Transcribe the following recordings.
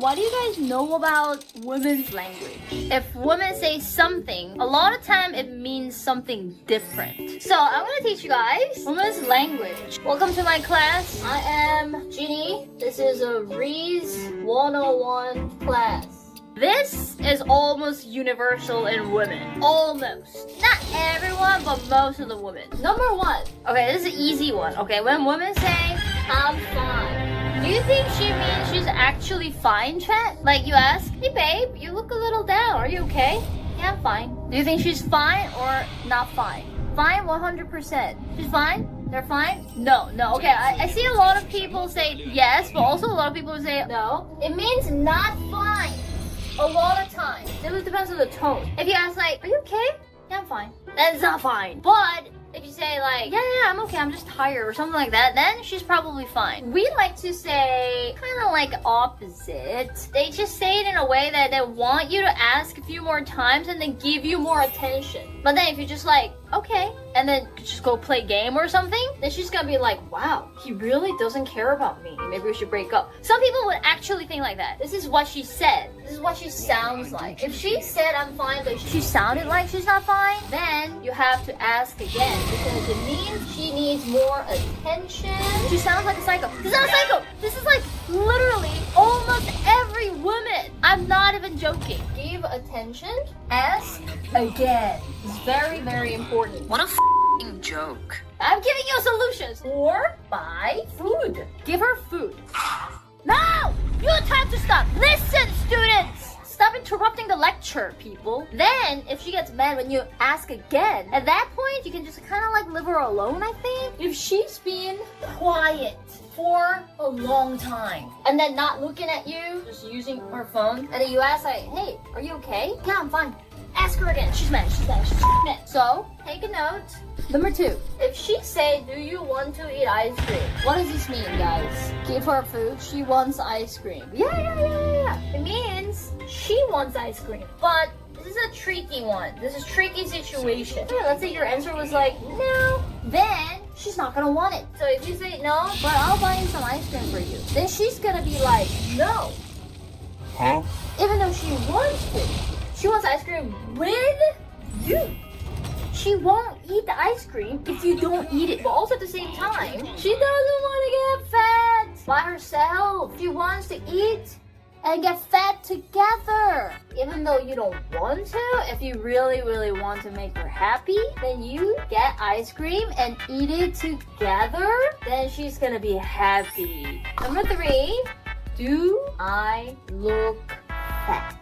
what do you guys know about women's language? If women say something, a lot of time it means something different. So I'm gonna teach you guys women's language. Welcome to my class. I am Ginny. This is a Reese 101 class. This is almost universal in women. Almost. Not everyone, but most of the women. Number one. Okay, this is an easy one. Okay, when women say, I'm fine. Do you think she means she's actually fine, chat? Like you ask, hey babe, you look a little down. Are you okay? Yeah, I'm fine. Do you think she's fine or not fine? Fine 100%. She's fine? They're fine? No. Okay, I see a lot of people say yes, but also a lot of people say no. It means not fine. A lot of times. It really depends on the tone. If you ask like, are you okay? Yeah, I'm fine. Then it's not fine. But if you say like, yeah, I'm okay, I'm just tired or something like that, then she's probably fine. We like to say kind of like opposite. They just say it in a way that they want you to ask a few more times and then give you more attention. But then if you're just like, okay, and then just go play game or something, then she's gonna be like, wow, he really doesn't care about me. Maybe we should break up. Some people would actually think like that. This is what she said. This is what she sounds like. If she said I'm fine, but she sounded like she's not fine, then you have to ask again because it means she needs more attention. She sounds like a psycho. This is not a psycho. This is like literally almost every woman. I'm not even joking. Give attention. Ask again. It's very, very important. What a f***ing joke. I'm giving you solutions. Or buy food. Give her food. No! You have to stop. Listen, students! Stop interrupting the lecture, people. Then, if she gets mad when you ask again, at that point, you can just kind of like leave her alone, I think. If she's been quiet for a long time and then not looking at you, just using her phone, and then you ask like, hey, are you okay? Yeah, I'm fine. Ask her again. She's mad. So, take a note. Number 2. If she say, do you want to eat ice cream? What does this mean, guys? Give her food. She wants ice cream. Yeah. It means she wants ice cream. But this is a tricky one. This is a tricky situation. Yeah, let's say your answer was like, no. Then she's not gonna want it. So if you say no, but I'll buy you some ice cream for you, then she's gonna be like, no. Huh? Even though she wants to. She wants ice cream with you. She won't eat the ice cream if you don't eat it. But also at the same time, she doesn't want to get fat by herself. She wants to eat and get fat together. Even though you don't want to, if you really, really want to make her happy, then you get ice cream and eat it together. Then she's gonna be happy. Number 3, do I look fat?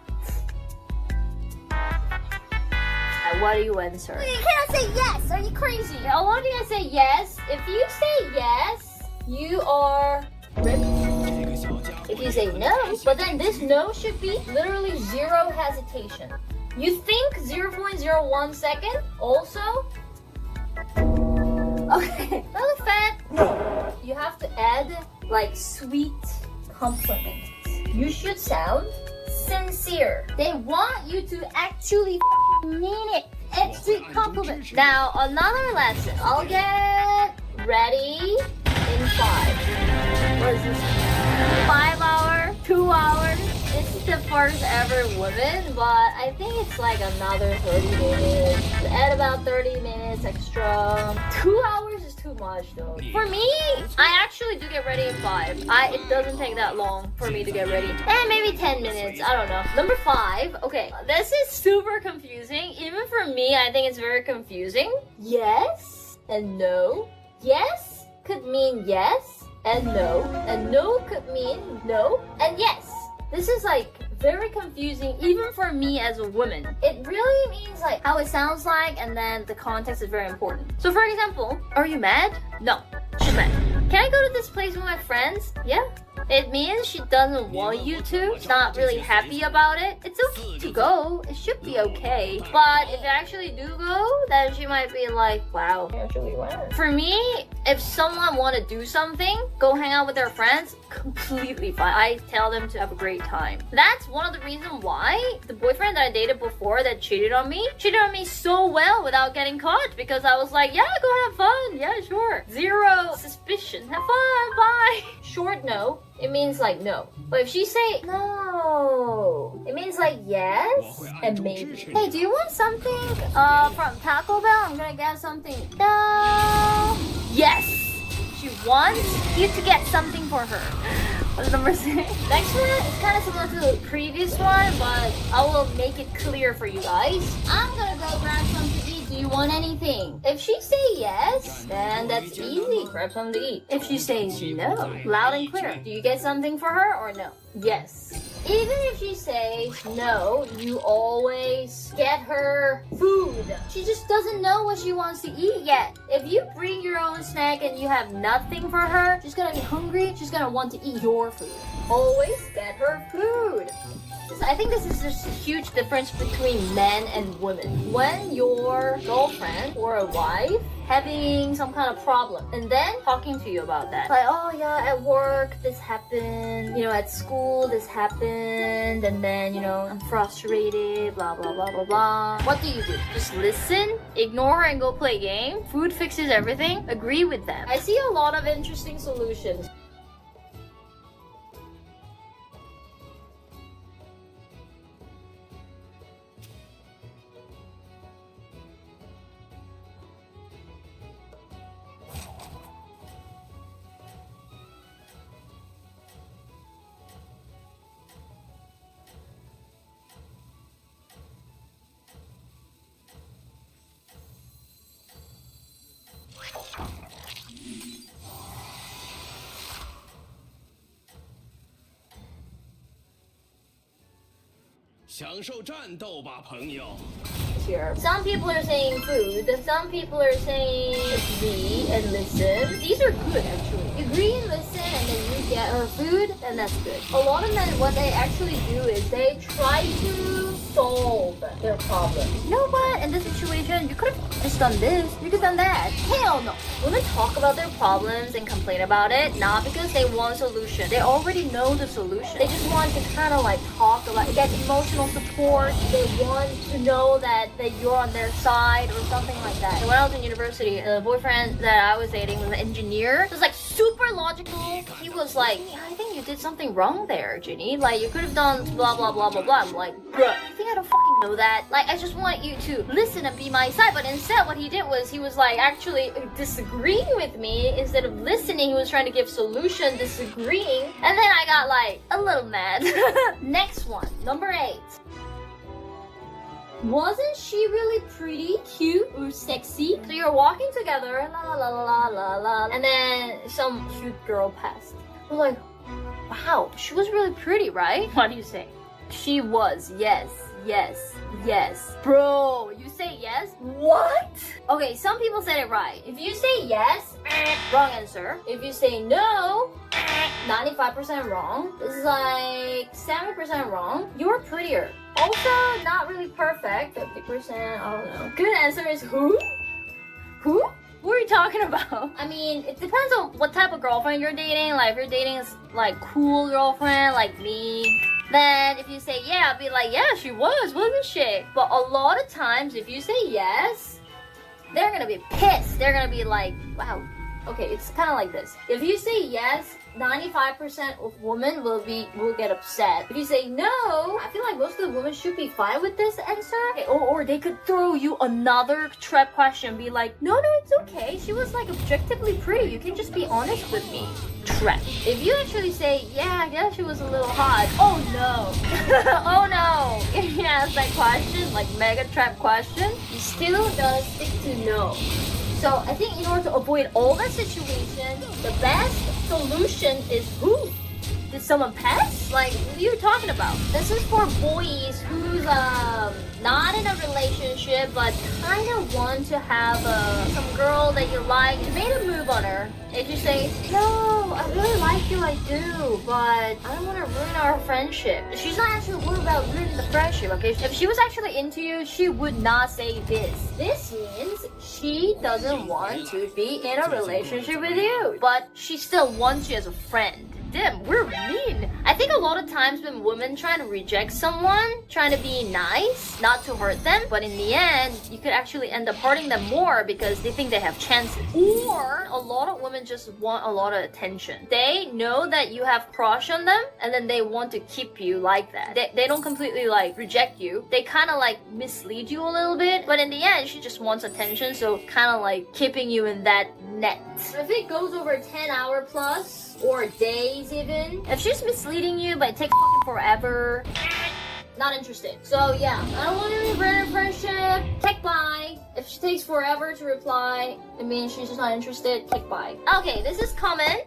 What do you answer? You cannot say yes. Are you crazy? A lot of you guys say yes. If you say yes, you are ripped. If you say no, but then this no should be literally 0 hesitation. You think 0.01 second? Also, okay, I look fat. No. You have to add like sweet compliments. You should sound sincere. They want you to actually mean it. It's sweet compliment. Now, another lesson. I'll get ready in 5. What is this? 5 hour? 2 hours? It's the first ever woman, but I think it's like another 30 minutes. Add about 30 minutes extra. 2 hours is too much though. For me, I actually do get ready in 5. It doesn't take that long for me to get ready. And maybe 10 minutes, I don't know. Number 5, okay, this is super confusing. Even for me, I think it's very confusing. Yes and no. Yes could mean yes and no could mean no and yes. This is like very confusing even for me as a woman. It really means like how it sounds like, and then the context is very important. So for example, are you mad? No, she's mad. Can I go to this place with my friends? Yeah. It means she doesn't want you to. She's not really happy about it. It's okay to go. It should be okay. But if you actually do go, then she might be like, wow, I actually went. For me, if someone want to do something, go hang out with their friends, completely fine. I tell them to have a great time. That's one of the reasons why the boyfriend that I dated before that cheated on me so well without getting caught, because I was like, yeah, go have fun. Yeah, sure. Zero suspicion. Have fun. Bye. Short no. It means like no. But if she say no, it means like yes and maybe. Hey, do you want something from Taco Bell? I'm gonna get something. No. Yes. She wants you to get something for her. What's number 6? Next one is kind of similar to the previous one, but I will make it clear for you guys. I'm gonna go grab something to eat. Do you want anything? If she say yes, then that's easy. Grab something to eat. If she says no, loud and clear. Do you get something for her or no? Yes. Even if she says no, you always get her food. She just doesn't know what she wants to eat yet. If you bring your own snack and you have nothing for her, she's gonna be hungry. She's gonna want to eat your food. Always get her food. I think this is just a huge difference between men and women. When your girlfriend or a wife having some kind of problem and then talking to you about that, like, oh yeah, at work this happened, you know, at school this happened, and then, you know, I'm frustrated, blah blah blah blah blah. What do? Just listen, ignore her and go play game? Food fixes everything? Agree with them. I see a lot of interesting solutions. Here. Some people are saying food, some people are saying agree and listen. These are good actually. Agree and listen and then you get her food, and that's good. A lot of men, what they actually do is they try to solve their problem. You know what? In this situation, you could have just done this, you could have done that. Hell no. Women talk about their problems and complain about it, not because they want a solution. They already know the solution. They just want to kind of like talk about it, get emotional support. They want to know that you're on their side or something like that. So when I was in university, the boyfriend that I was dating was an engineer. It was like super logical. He was like, yeah, I think you did something wrong there, Ginny. Like, you could have done blah blah blah blah blah. I'm like, bruh, you think I don't fucking know that? Like, I just want you to listen and be my side. But instead what he did was he was like actually disagreeing with me. Instead of listening, he was trying to give solution, disagreeing. And then I got like a little mad. Next one, number 8. Wasn't she really pretty, cute, or sexy? So you're walking together, la la la la la la, and then some cute girl passed. We're like, wow, she was really pretty, right? What do you say? She was, yes, yes, yes. Bro, you say yes? What? Okay, some people said it right. If you say yes, wrong answer. If you say no, 95% wrong. This is like 7% wrong. You're prettier. Also, not really perfect. 50%, I don't know. Good answer is who? Who? What are you talking about? I mean, it depends on what type of girlfriend you're dating. Like, if you're dating a like cool girlfriend like me, then if you say yeah, I'll be like, yeah, she was, wasn't she? But a lot of times, if you say yes, they're gonna be pissed. They're gonna be like, wow. Okay, it's kind of like this. If you say yes, 95% of women will get upset. If you say no, I feel like most of the women should be fine with this answer. Okay, or they could throw you another trap question, be like, no, it's okay. She was like objectively pretty. You can just be honest with me. Trap. If you actually say, yeah, I guess she was a little hot. Oh no. Oh no. If you ask that question, like mega trap question, you still gotta stick to no. So I think in order to avoid all that situation, the best solution is who? Did someone pass? Like, what are you talking about? This is for boys who's not in a relationship but kind of want to have some girl that you like. You made a move on her. If you say, no, I really like you, I do, but I don't want to ruin our friendship. She's not actually worried about ruining the friendship, okay? If she was actually into you, she would not say this. This means she doesn't want to be in a relationship with you, but she still wants you as a friend. damn, we're mean. I think a lot of times when women try to reject someone, trying to be nice, not to hurt them, but in the end, you could actually end up hurting them more because they think they have chances. Or a lot of women just want a lot of attention. They know that you have crush on them, and then they want to keep you like that. They don't completely like reject you. They kind of like mislead you a little bit, but in the end, she just wants attention, so kind of like keeping you in that net. If it goes over 10 hour plus, or days even, if she's misleading you but it takes fucking forever, not interested. So yeah, I don't want to break a friendship. Take bye. If she takes forever to reply, it means she's just not interested. Take bye. Okay, this is comment.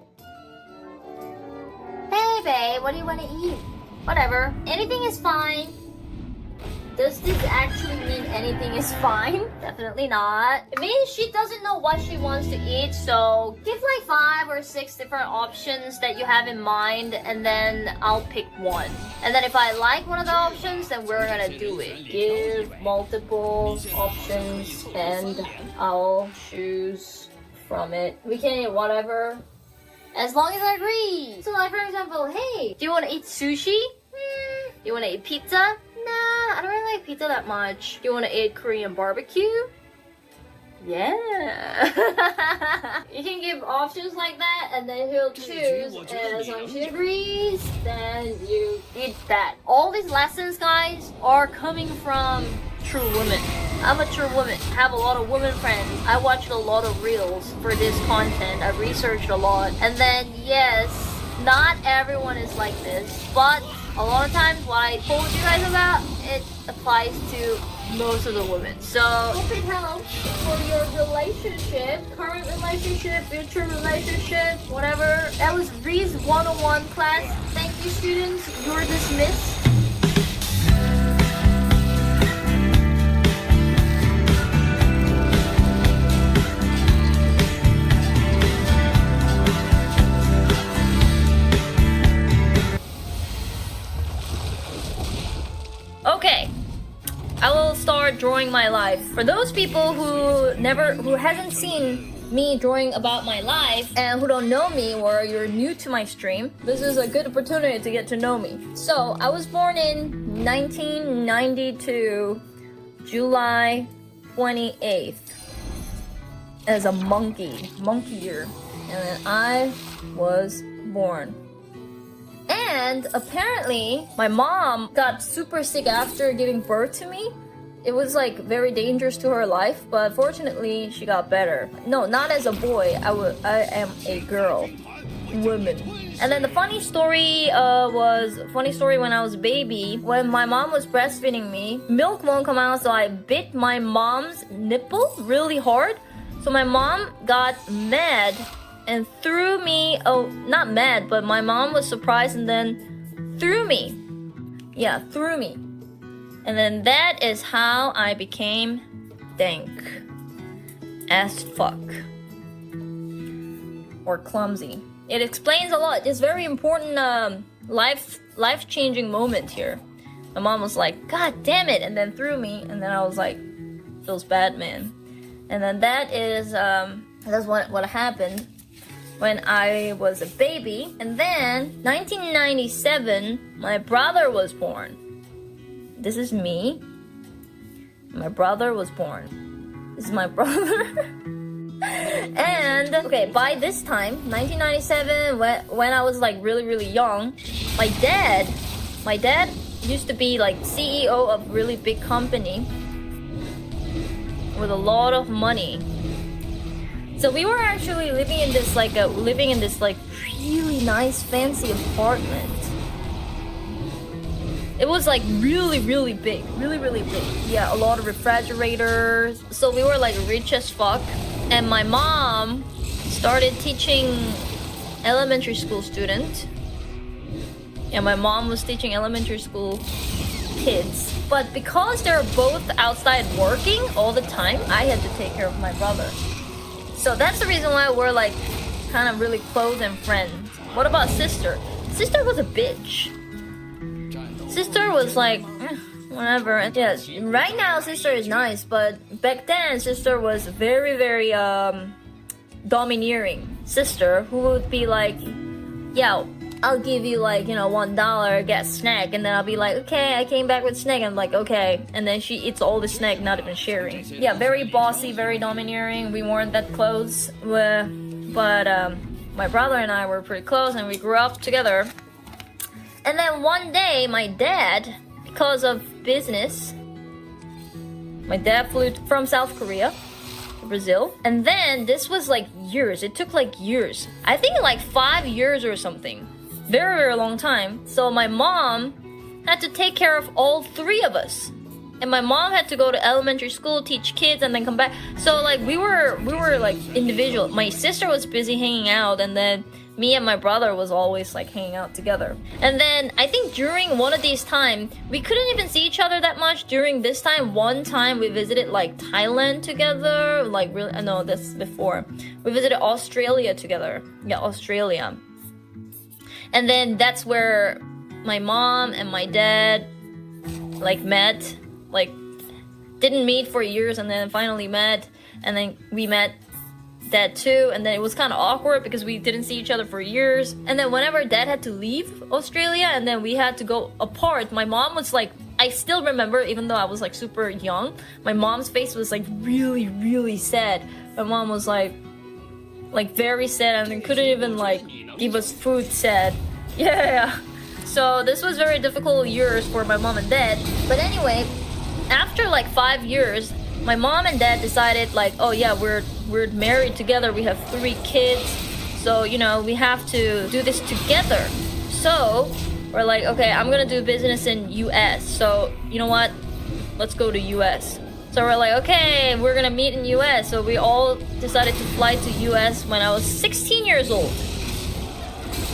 Hey babe, what do you want to eat? Whatever. Anything is fine. Does this actually mean anything is fine? Definitely not. It means she doesn't know what she wants to eat, so give like 5 or 6 different options that you have in mind, and then I'll pick one. And then if I like one of the options, then we're gonna do it. Give multiple options and I'll choose from it. We can eat whatever, as long as I agree. So like for example, hey, do you want to eat sushi? Do you want to eat pizza? Nah, I don't really like pizza that much. Do you want to eat Korean barbecue? Yeah. You can give options like that, and then he'll choose, and as long as she agrees, then you eat that. All these lessons, guys, are coming from true women. I'm a true woman. I have a lot of women friends. I watched a lot of reels for this content. I researched a lot. And then, yes, not everyone is like this, but a lot of times what I told you guys about, it applies to most of the women. So hope it helps for your relationship, current relationship, future relationship, whatever. That was Ree's 101 class. Thank you, students. You're dismissed. Okay, I will start drawing my life. For those people who hasn't seen me drawing about my life and who don't know me, or you're new to my stream, this is a good opportunity to get to know me. So I was born in 1992, July 28th, as a monkey year, and then I was born. And apparently, my mom got super sick after giving birth to me. It was like very dangerous to her life, but fortunately, she got better. No, not as a boy. I am a girl, woman. And then the funny story when I was a baby. When my mom was breastfeeding me, milk won't come out, so I bit my mom's nipple really hard. So my mom got mad and threw me. Oh, not mad, but my mom was surprised and then threw me. Yeah, threw me. And then that is how I became dank as fuck, or clumsy. It explains a lot. It's very important life-changing moment here. My mom was like, "God damn it," and then threw me, and then I was like, "Feels bad, man." And then that's what happened when I was a baby. And then 1997, my brother was born. This is me. My brother was born. This is my brother. And okay, by this time, 1997, when I was like really young, my dad used to be like CEO of really big company with a lot of money. So we were actually living in this really nice fancy apartment. It was like really big, really big. Yeah, a lot of refrigerators. So we were like rich as fuck. And my mom started teaching elementary school student. And my mom was teaching elementary school kids. But because they're both outside working all the time, I had to take care of my brother. So that's the reason why we're like kind of really close and friends. What about sister? Sister was a bitch. Sister was like, whatever. Yes, right now sister is nice, but back then sister was very domineering. Sister who would be like, yeah, I'll give you like, $1, get snack, and then I'll be like, okay, I came back with snack. I'm like, okay, and then she eats all the snack, not even sharing. Yeah, very bossy, very domineering. We weren't that close, but my brother and I were pretty close, and we grew up together. And then one day, my dad, because of business, my dad flew from South Korea to Brazil. And then this was like years. It took like years. I think like 5 years or something. Very, very long time. So my mom had to take care of all 3 of us. And my mom had to go to elementary school, teach kids, and then come back. So like we were like individual. My sister was busy hanging out, and then me and my brother was always like hanging out together. And then I think during one of these times, we couldn't even see each other that much. During this time, one time we visited like Thailand together. Like really, no, that's before. We visited Australia together. Yeah, Australia. And then that's where my mom and my dad like met. Like didn't meet for years, and then finally met. And then we met Dad too, and then it was kind of awkward because we didn't see each other for years. And then whenever Dad had to leave Australia and then we had to go apart, my mom was like, I still remember, even though I was like super young, my mom's face was like really, really sad. My mom was like very sad, and then couldn't even like give us food, sad. Yeah. So this was very difficult years for my mom and dad. But anyway, after like 5 years, my mom and dad decided like, oh yeah, we're married together, we have 3 kids, so we have to do this together. So we're like, okay, I'm gonna do business in US, so you know what, let's go to US. So we're like, okay, we're gonna meet in US. So we all decided to fly to US when I was 16 years old.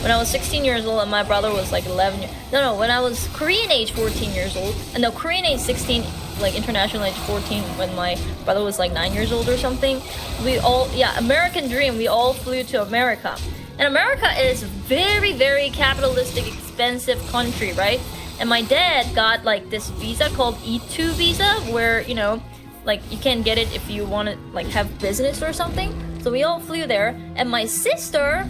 When I was 16 years old and my brother was like 11. No, when I was Korean age 14 years old. And no, Korean age 16, like international age 14 when my brother was like 9 years old or something. We all, American dream, we all flew to America. And America is very, very capitalistic, expensive country, right? And my dad got like this visa called E2 visa where, like you can get it if you want to like have business or something. So we all flew there. And my sister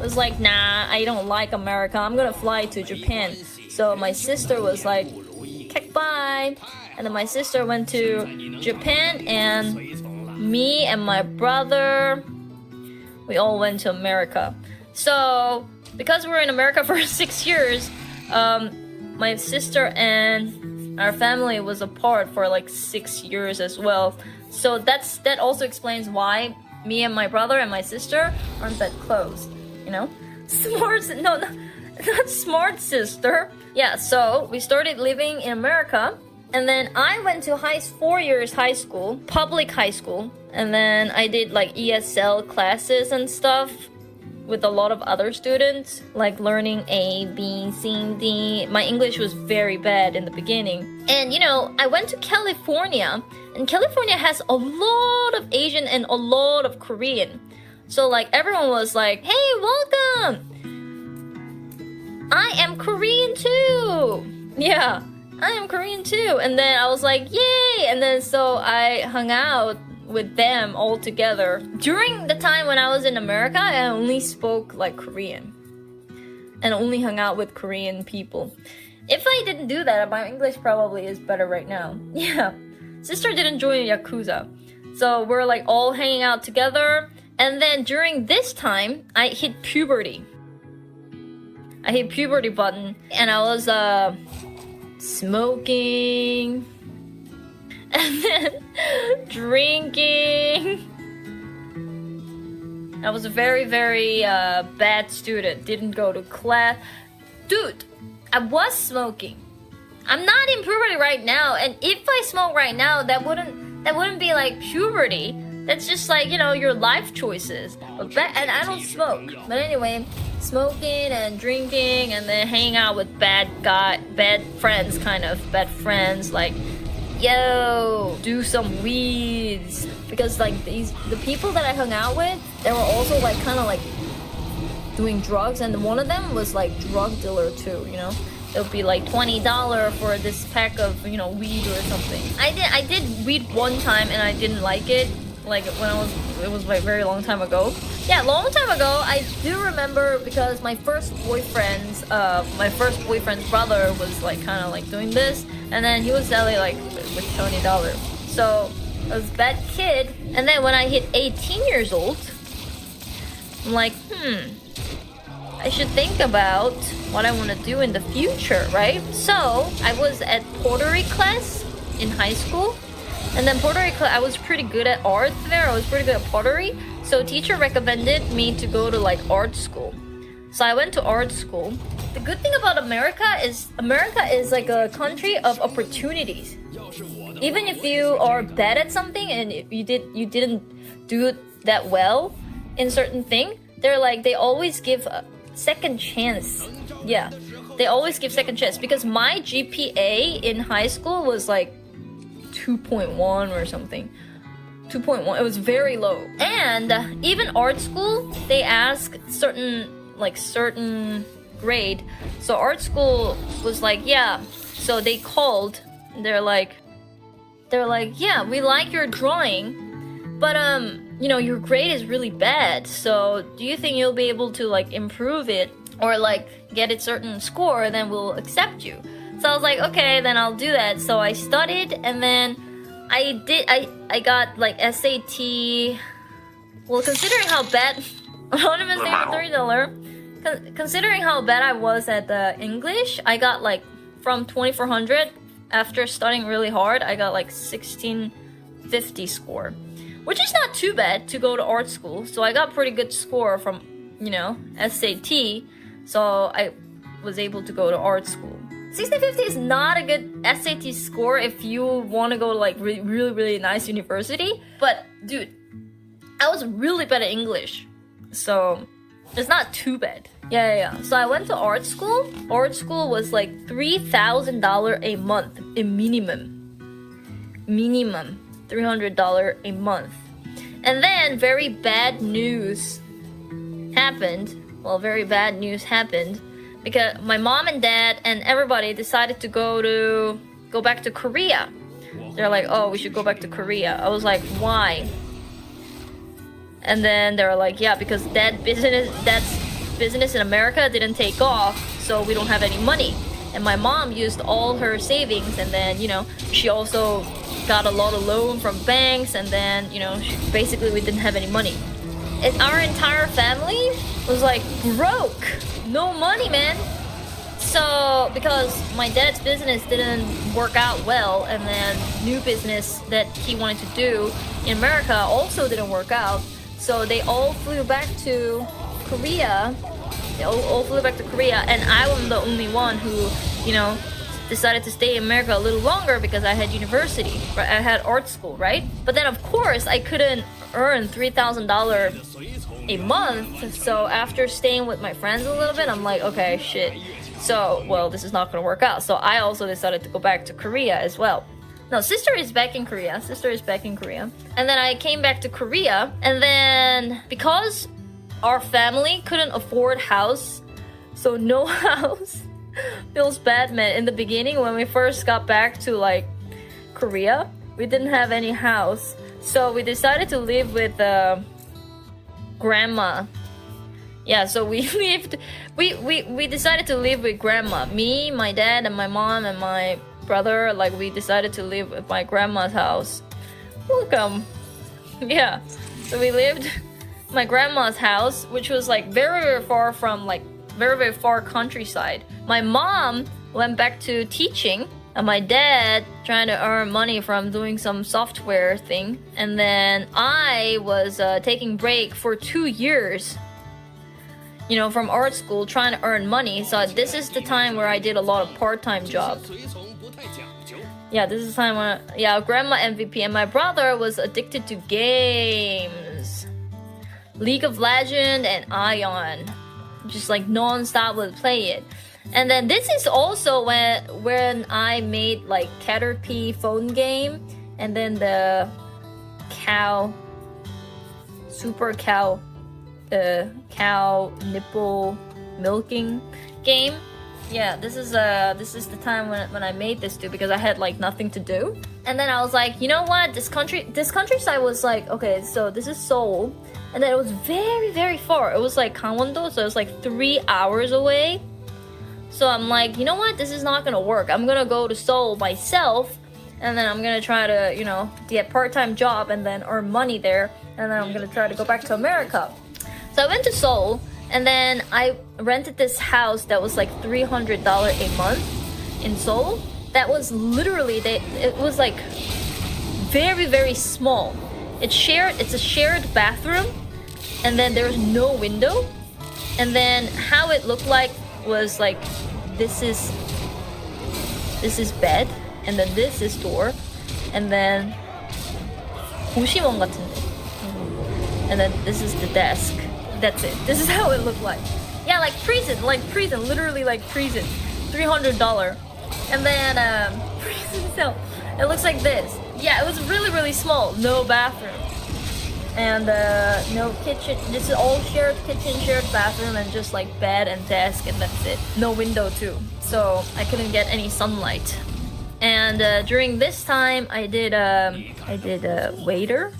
was like, nah, I don't like America, I'm gonna fly to Japan. So my sister was like, okay, bye. And then my sister went to Japan, and me and my brother, we all went to America. So because we were in America for 6 years, my sister and our family was apart for like 6 years as well. So that also explains why me and my brother and my sister aren't that close. Not smart sister. Yeah, so we started living in America, and then I went to 4 years high school, public high school, and then I did like ESL classes and stuff with a lot of other students, like learning A, B, C, D. My English was very bad in the beginning. And I went to California, and California has a lot of Asian and a lot of Korean. So like everyone was like, hey, welcome! I am Korean too! Yeah, I am Korean too! And then I was like, yay! And then so I hung out with them all together. During the time when I was in America, I only spoke like Korean. And only hung out with Korean people. If I didn't do that, my English probably is better right now. Yeah. Sister didn't join Yakuza. So we're like all hanging out together. And then during this time, I hit puberty. I hit puberty button, and I was smoking, and then drinking. I was a very, very bad student. Didn't go to class. Dude, I was smoking. I'm not in puberty right now, and if I smoke right now, that wouldn't be like puberty. That's just like, your life choices. And I don't smoke. But anyway, smoking and drinking and then hanging out with bad friends, like, yo, do some weeds. Because like the people that I hung out with, they were also like kind of like doing drugs, and one of them was like drug dealer too, It would be like $20 for this pack of, weed or something. I did weed one time and I didn't like it. Like when it was like very long time ago. Yeah, long time ago, I do remember because my first boyfriend's brother was like kind of like doing this, and then he was selling like with $20. So I was that kid, and then when I hit 18 years old, I'm like, I should think about what I want to do in the future, right? So I was at pottery class in high school, and then pottery class, I was pretty good at art there. I was pretty good at pottery, so teacher recommended me to go to like art school. So I went to art school. The good thing about America is like a country of opportunities. Even if you are bad at something and if you didn't do it that well in certain thing, they always give a second chance. Yeah, they always give second chance because my GPA in high school was like 2.1 or something. 2.1. It was very low. And even art school, they ask certain grade. So art school was like, yeah. So they called. They're like, yeah, we like your drawing, but your grade is really bad. So do you think you'll be able to like improve it or like get a certain score? Then we'll accept you. So I was like, okay, then I'll do that. So I studied, and then I got like SAT. Well, considering how bad anonymous $3, considering how bad I was at the English, I got like from 2400. After studying really hard, I got like 1650 score, which is not too bad to go to art school. So I got pretty good score from SAT. So I was able to go to art school. 1650 is not a good SAT score if you want to go to like really nice university. But dude, I was really bad at English, so it's not too bad. Yeah. So I went to art school. Art school was like $3,000 a month, a minimum $300 a month. And then very bad news happened. Well, very bad news happened because my mom and dad and everybody decided to go back to Korea. They're like, oh, we should go back to Korea. I was like, why? And then they were like, yeah, because dad's business in America didn't take off, so we don't have any money. And my mom used all her savings, and then she also got a lot of loan from banks, and then basically we didn't have any money. Our entire family was like broke, no money, man. So because my dad's business didn't work out well, and then new business that he wanted to do in America also didn't work out, so they all flew back to Korea. They all flew back to Korea, and I was the only one who decided to stay in America a little longer because I had university, right? I had art school, right? But then of course I couldn't earn $3,000 a month. So after staying with my friends a little bit, I'm like, okay, shit. So, well, this is not gonna work out. So I also decided to go back to Korea as well. No, sister is back in Korea. And then I came back to Korea, and then because our family couldn't afford house, so no house. Feels bad, man. In the beginning, when we first got back to like Korea, we didn't have any house, so we decided to live with grandma. Yeah, so we decided to live with grandma. Me, my dad, and my mom and my brother, like we decided to live at my grandma's house. Welcome. Yeah, so we lived my grandma's house, which was like very far from like very far countryside. My mom went back to teaching, and my dad trying to earn money from doing some software thing. And then I was taking break for 2 years, from art school, trying to earn money. So this is the time where I did a lot of part-time job. Yeah, this is the time when grandma MVP, and my brother was addicted to games. League of Legends and Ion. Just like non-stop would play it. And then this is also when I made like Caterpie phone game, and then the super cow nipple milking game. Yeah, this is the time when I made this too, because I had like nothing to do. And then I was like, you know what? This countryside was like, okay, so this is Seoul. And then it was very, very far. It was like Gangwon-do, so it was like 3 hours away. So I'm like, you know what? This is not gonna work. I'm gonna go to Seoul myself, and then I'm gonna try to, you know, get part-time job and then earn money there. And then I'm gonna try to go back to America. So I went to Seoul, and then I rented this house that was like $300 a month in Seoul. That was literally, it was like very, very small. It's a shared bathroom, and then there's no window. And then how it looked like was like, this is bed, and then this is door, and then 고시원 같은데. And then this is the desk. That's it. This is how it looked like. Yeah, like prison, literally like prison. $300. And then prison cell. It looks like this. Yeah, it was really, really small. No bathroom. And no kitchen. This is all shared kitchen, shared bathroom, and just like bed and desk, and that's it. No window too. So I couldn't get any sunlight. And during this time, I did waiter.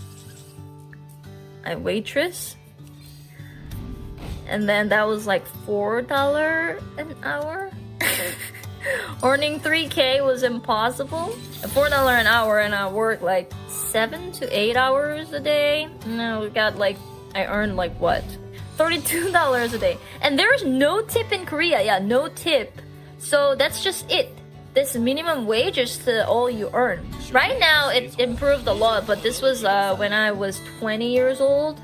I waitress. And then that was like $4 an hour. Earning 3K was impossible. $4 an hour, and I worked like 7 to 8 hours a day. No, we got like, I earned like what? $32 a day. And there's no tip in Korea. Yeah, no tip. So that's just it. This minimum wage is all you earn. Right now, it improved a lot, but this was when I was 20 years old.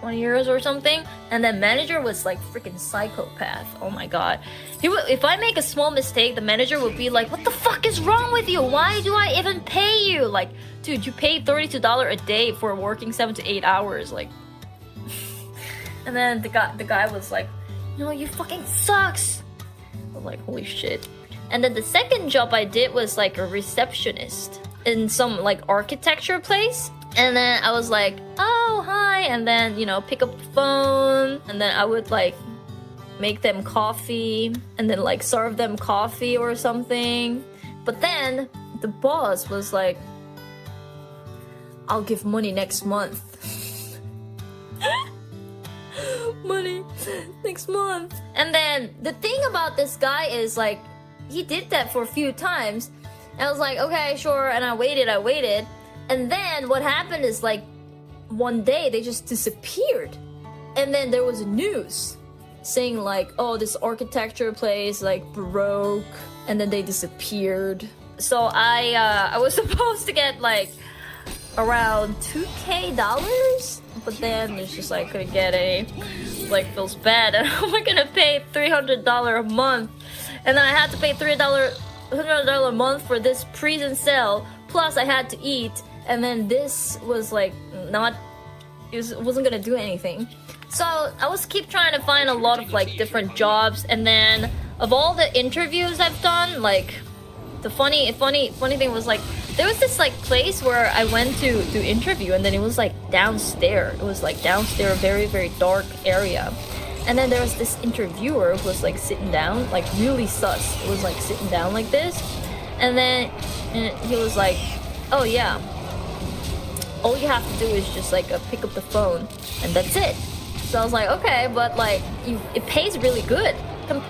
20 years or something. And the manager was like freaking psychopath. Oh my god. If I make a small mistake, the manager would be like, what the fuck is wrong with you? Why do I even pay you? Like, dude, you paid $32 a day for working 7 to 8 hours. Like, and then the guy was like, no, you fucking sucks. I was like, holy shit. And then the second job I did was like a receptionist in some like architecture place. And then I was like, oh, hi. And then, you know, pick up the phone. And then I would like make them coffee and then like serve them coffee or something. But then the boss was like, I'll give money next month. Money next month. And then the thing about this guy is like, he did that for a few times. And I was like, okay, sure. And I waited. And then what happened is like one day they just disappeared. And then there was news saying like, oh, this architecture place like broke, and then they disappeared. So I was supposed to get like around $2K, but then it's just like couldn't get any. Like feels bad. And I'm gonna pay $300 a month, and then I had to pay $100 a month for this prison cell. Plus I had to eat. And then this was like wasn't gonna do anything. So I was keep trying to find a lot of like different jobs. And then of all the interviews I've done, like the funny thing was like there was this like place where I went to do interview, and then it was like downstairs. It was like downstairs, very, very dark area. And then there was this interviewer who was like sitting down, like really sus. It was like sitting down like this. And then he was like, oh yeah, all you have to do is just like pick up the phone, and that's it. So I was like, okay, but like it pays really good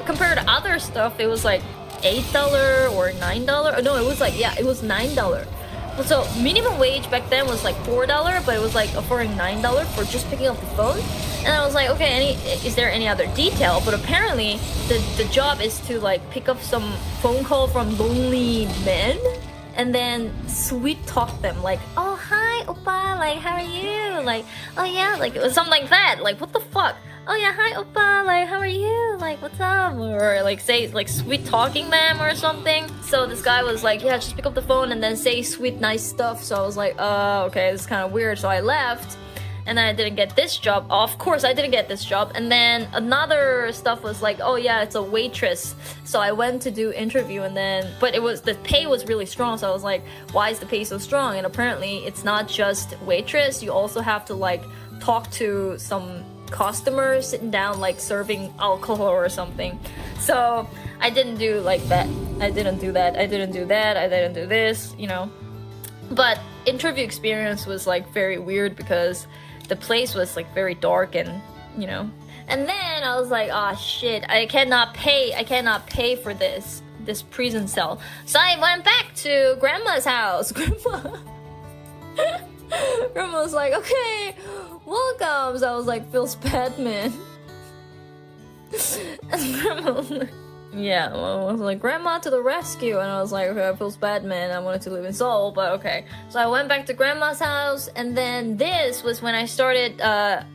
compared to other stuff. It was like $8 or $9. Oh, no, it was like, yeah, it was $9. So minimum wage back then was like $4, but it was like offering $9 for just picking up the phone. And I was like, okay, is there any other detail? But apparently the job is to like pick up some phone call from lonely men, and then sweet talk them like, oh hi oppa, like how are you, like oh yeah, like it was something like that. Like what the fuck, oh yeah, hi oppa, like how are you, like what's up, or like say like sweet talking them or something. So this guy was like, yeah, just pick up the phone and then say sweet nice stuff. So I was like, okay, this is kind of weird. So I left. And then I didn't get this job. Of course, I didn't get this job. And then another stuff was like, oh yeah, it's a waitress. So I went to do interview, and then, but the pay was really strong. So I was like, why is the pay so strong? And apparently it's not just waitress. You also have to like talk to some customer sitting down like serving alcohol or something. So I didn't do like that. I didn't do that. I didn't do that. I didn't do this, you know. But interview experience was like very weird because the place was like very dark and, you know. And then I was like, oh shit, I cannot pay for this prison cell. So I went back to grandma's house. Grandma was like, okay, welcome. So I was like, feels bad, man. And grandma was like, yeah, well, I was like, grandma to the rescue. And I was like, okay, I feels bad, man. I wanted to live in Seoul, but okay. So I went back to grandma's house, and then this was when I started,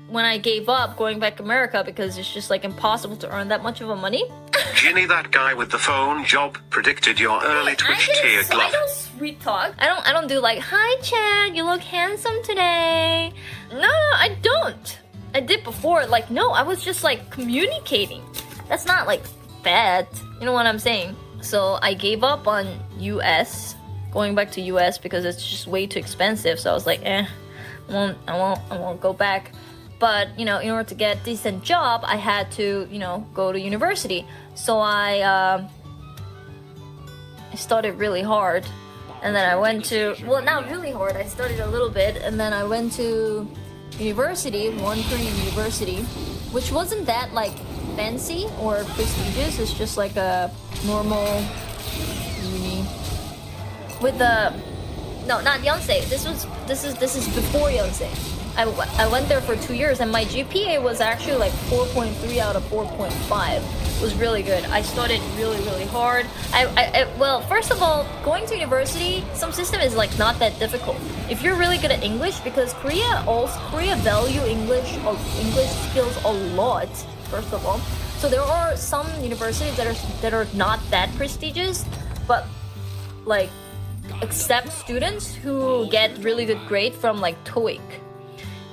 when I gave up going back to America because it's just like impossible to earn that much of a money. Ginny, that guy with the phone job predicted your early Twitch tier glove. I don't sweet talk. I don't do like, hi Chad, you look handsome today. No, I don't. I did before, like, no, I was just like communicating. That's not like bad, you know what I'm saying? So I gave up on US, going back to US because it's just way too expensive. So I was like, I won't go back. But you know, in order to get a decent job, I had to, you know, go to university. So I studied really hard, and then I went to, well, not really hard. I studied a little bit, and then I went to university, one Korean university, which wasn't that like fancy or prestigious. It's just like a normal uni with the, no, not Yonsei. This is before Yonsei. I went there for 2 years, and my GPA was actually like 4.3 out of 4.5. It was really good. I studied really hard. Well, first of all, going to university, some system is like not that difficult. If you're really good at English, because Korea value English skills a lot. First of all, so there are some universities that are not that prestigious, but like accept students who get really good grade from like TOEIC.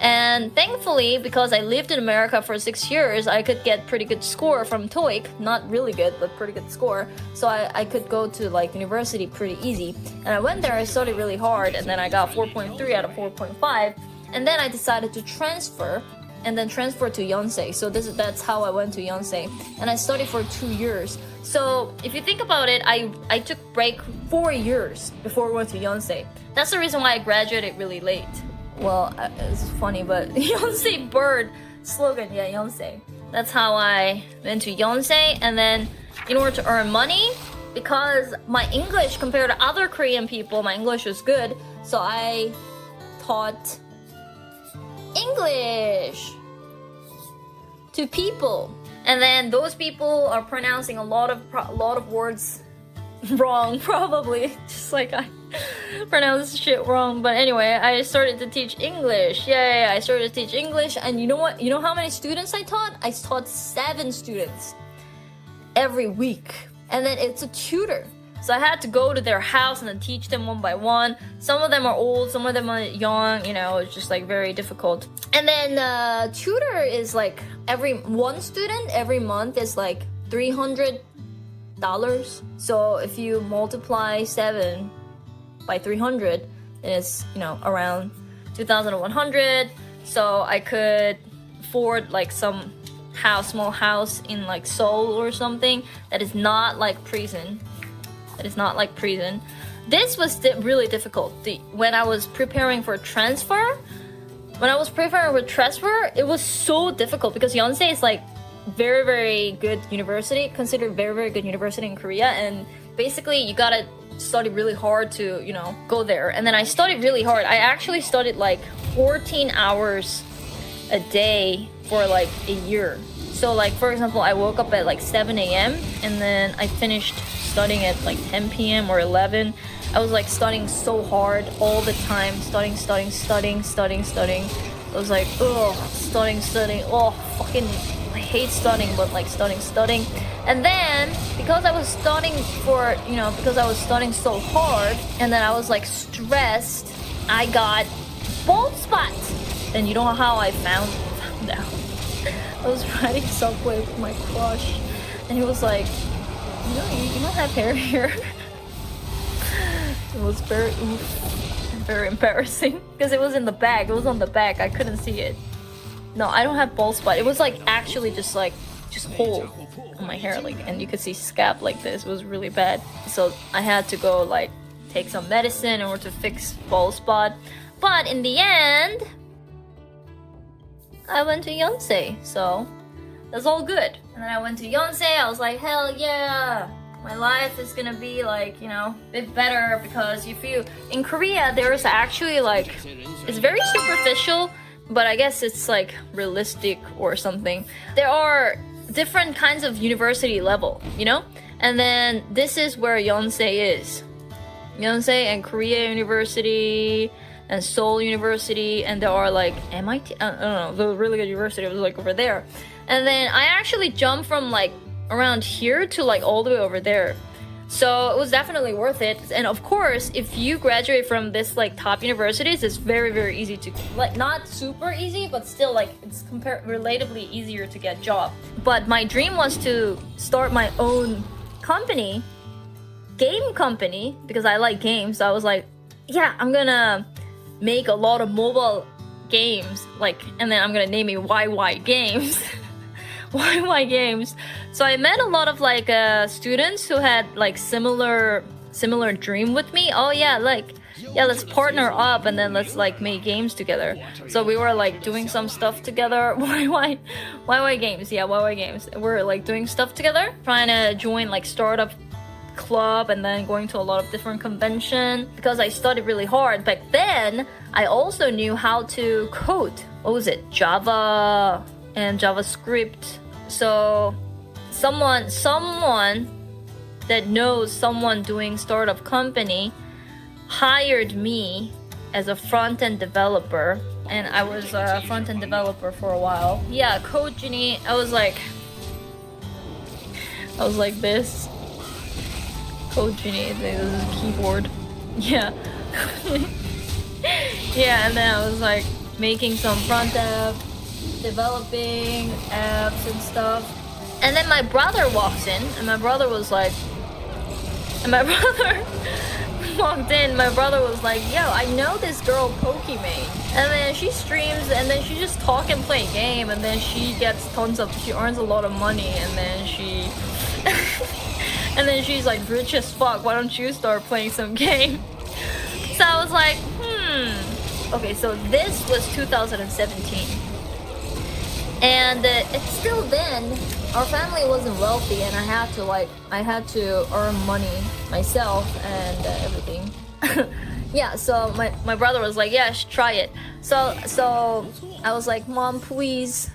And thankfully, because I lived in America for 6 years, I could get pretty good score from TOEIC. Not really good, but pretty good score. So I could go to like university pretty easy. And I went there, I studied really hard, and then I got 4.3 out of 4.5. And then I decided to transfer, and then transfer to Yonsei. So that's how I went to Yonsei. And I studied for 2 years. So if you think about it, I took break 4 years before I went to Yonsei. That's the reason why I graduated really late. Well, it's funny, but Yonsei bird slogan, yeah, Yonsei. That's how I went to Yonsei, and then in order to earn money, because my English compared to other Korean people, my English was good, so I taught English to people, and then those people are pronouncing a lot of words wrong, probably, just like I pronounce shit wrong. But anyway, I started to teach English. Yeah, I started to teach English, and you know what? You know how many students I taught? I taught 7 students every week, and then it's a tutor. So I had to go to their house and then teach them one by one. Some of them are old, some of them are young, you know, it's just like very difficult. And then tutor is like one student every month is like $300. So if you multiply 7 by 300, then it's, you know, around 2,100. So I could afford like some small house in like Seoul or something that is not like prison. This was really difficult. When I was preparing for transfer, it was so difficult because Yonsei is like very good university, considered very good university in Korea, and basically you gotta study really hard to, you know, go there. And then I studied really hard. I actually studied like 14 hours a day for like a year. So like, for example, I woke up at like 7 a.m. and then I finished studying at like 10 p.m. or 11. I was like studying so hard all the time, studying. I was like, oh, studying. Oh, fucking, I hate studying, but like studying. And then because I was studying so hard, and then I was like stressed, I got bald spots. And you know how I found out? I was riding subway with my crush, and he was like, you don't have hair here. It was very embarrassing because it was in the back. It was on the back. I couldn't see it. No, I don't have bald spot. It was like actually just hole on my hair, like, and you could see scab like this. It was really bad. So I had to go like take some medicine in order to fix bald spot. But in the end, I went to Yonsei, so that's all good. And then I went to Yonsei. I was like, hell yeah, my life is gonna be like, you know, a bit better, because if you in Korea, there's actually like, it's very superficial, but I guess it's like realistic or something. There are different kinds of university level, you know? And then this is where Yonsei is. Yonsei and Korea University and Seoul University, and there are like MIT, I don't know, the really good university was like over there. And then I actually jumped from like around here to like all the way over there. So it was definitely worth it. And of course, if you graduate from this like top universities, it's very, very easy to, like, not super easy, but still like it's relatively easier to get job. But my dream was to start my own company, game company, because I like games. So I was like, yeah, I'm gonna make a lot of mobile games, like, and then I'm gonna name it YY Games. YY Games. So I met a lot of like students who had like similar dream with me. Oh yeah, like, yeah, let's partner up and then let's like make games together. So we were like doing some stuff together. YY Games, yeah, YY Games. We're like doing stuff together, trying to join like startup club and then going to a lot of different convention, because I studied really hard. Back then, I also knew how to code. What was it? Java and JavaScript. So someone that knows someone doing startup company hired me as a front-end developer, and I was a front-end developer for a while. Yeah, Code Genie. I was like this. Code Genie, this is a keyboard. Yeah. Yeah, and then I was like making some front end, developing apps and stuff. And then my brother walks in, and my brother was like, walked in, my brother was like, yo, I know this girl Pokimane, and then she streams, and then she just talk and play game, and then she gets she earns a lot of money, and then and then she's like rich as fuck, why don't you start playing some game? So I was like, okay, so this was 2017, and it's still then our family wasn't wealthy, and I had to earn money myself and everything. Yeah, so my brother was like, yeah, I should try it. So I was like, Mom, please,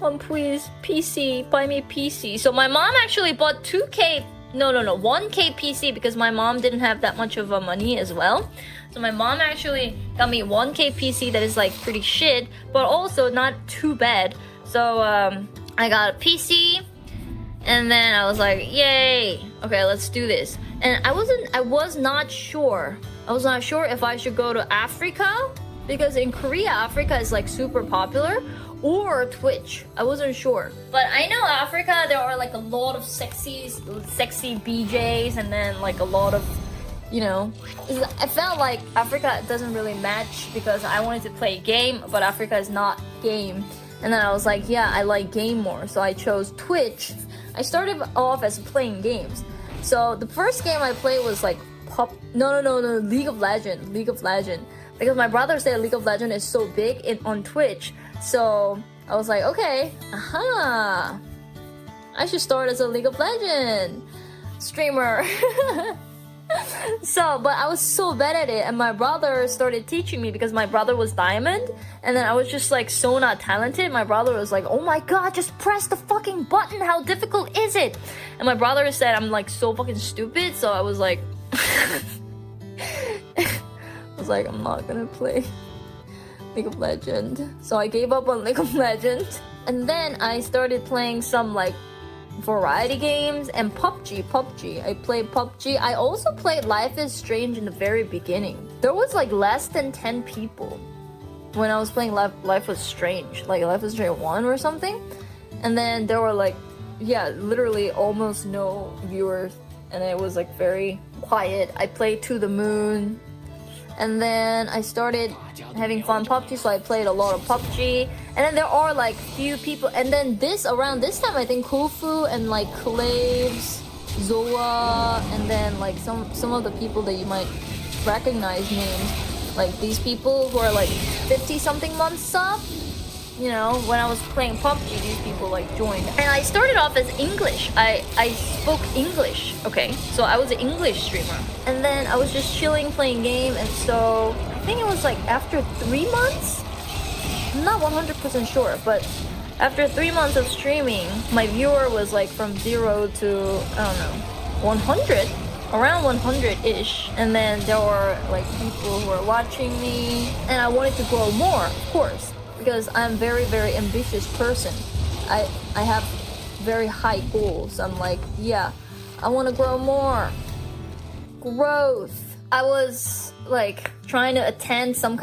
PC, buy me a PC. So my mom actually bought 1K PC, because my mom didn't have that much of money as well. So my mom actually got me 1K PC that is like pretty shit, but also not too bad. So I got a PC, and then I was like, yay, okay, let's do this. And I was not sure if I should go to Africa, because in Korea, Africa is like super popular, or Twitch. I wasn't sure. But I know Africa, there are like a lot of sexy BJs, and then like a lot of, you know, I felt like Africa doesn't really match, because I wanted to play game, but Africa is not game. And then I was like, yeah, I like game more, so I chose Twitch. I started off as playing games. So the first game I played was like League of Legends. Because my brother said League of Legends is so big on Twitch. So I was like, okay, I should start as a League of Legends streamer. So, but I was so bad at it, and my brother started teaching me, because my brother was diamond, and then I was just like so not talented. My brother was like, oh my god, just press the fucking button, how difficult is it? And my brother said I'm like so fucking stupid, so I was like I'm not gonna play League of Legends. So I gave up on League of Legends, and then I started playing some like variety games and PUBG. I played PUBG. I also played Life is Strange in the very beginning. There was like less than 10 people when I was playing Life was Strange, like Life is Strange 1 or something. And then there were like, yeah, literally almost no viewers, and it was like very quiet. I played To the Moon. And then I started having fun PUBG, so I played a lot of PUBG. And then there are like few people. And then around this time, I think Kofu and like Claves, Zoa, and then like some of the people that you might recognize names. Like these people who are like 50-something months up. You know, when I was playing PUBG, these people like joined. And I started off as English. I spoke English, okay? So I was an English streamer. And then I was just chilling, playing game, and so I think it was like after 3 months? I'm not 100% sure, but after 3 months of streaming, my viewer was like from 0 to, I don't know, 100? Around 100-ish. And then there were like people who were watching me, and I wanted to grow more, of course. Because I'm very, very ambitious person. I have very high goals. I'm like, yeah, I want to grow more. Growth. I was like trying to attend some